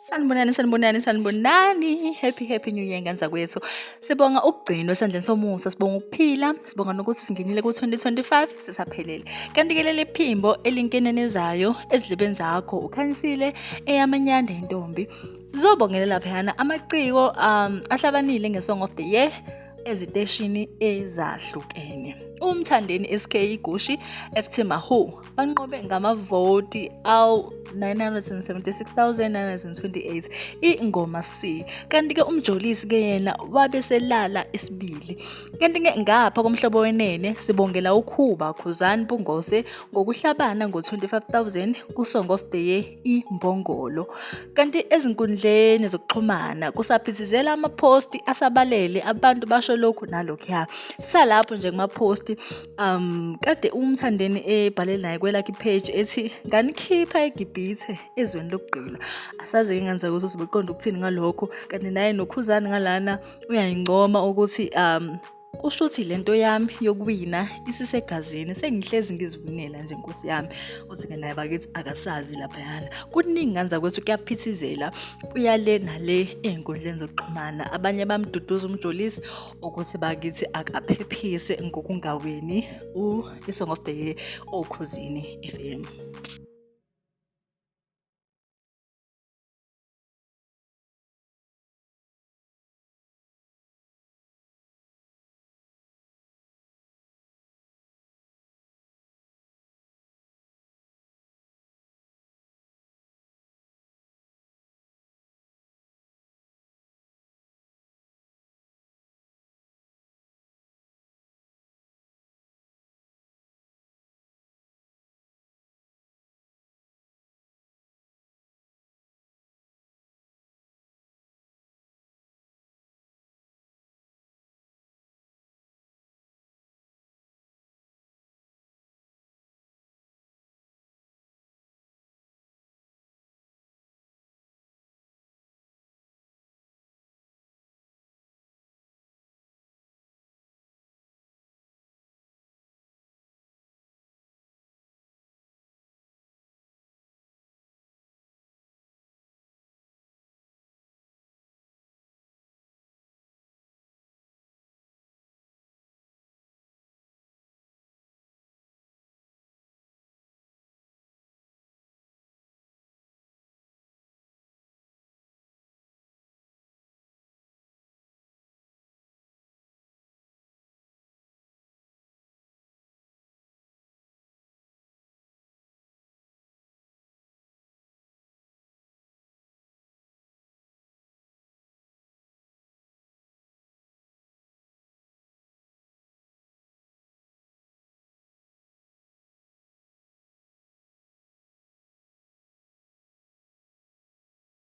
Sanibonani. Happy New Year ngani zakwethu. Sibonga ukugcinwa esandleni somusa, sibonga ukuphila, sibonga nokuthi singenile ku-2025 sisaphelele. Kanti-ke leli phimbo elinkenenezayo ezidlebeni zakho ukhanyisile eyamanyanda intombi. Sizobongelela laphayana amaciko ahlabanile nge-Song of the Year eziteshini ezahlukene. UMthandeni SK Igushi FT Mahu banqobe ngamavoti awu-976,928 ingoma C. Kanti-ke umjolisi ke yena wabeselala isibili. Kanti-ke ngapha komhlobo wenene sibongela ukhuba Khuzani Mpungose ngokuhlabana ngo-25,000 ku-Song of the Year iMbongolo. Kanti ezinkundleni zokuxhumana kusaphithizela amaphosti asabalele abantu basho lokhu nalokhuya. Salapho nje kuma-post kade uMthandeni ebhalele naye kwelakhe page ethi nganikhipha eGibhithe ezweni lokugqila. Asazi ngenza ukuthi sibeqonda ukuthini ngalokho, kanti naye noKhuzani ngalana uyayincoma ukuthi kusho ukuthi lento yami yokuwina isisegazini, sengihlezi ngiziwinela nje Nkosi yami. Uthi-ke naye bakithi akasazi laphayana. Kuningi nganza kwethu kuyaphithizela, kuyale nale ey'nkundleni zokuxhumana. Abanye bamduduza umjolisi ukuthi bakithi akaphephise ngokungawini i-Song of the Year oKhuzini FM.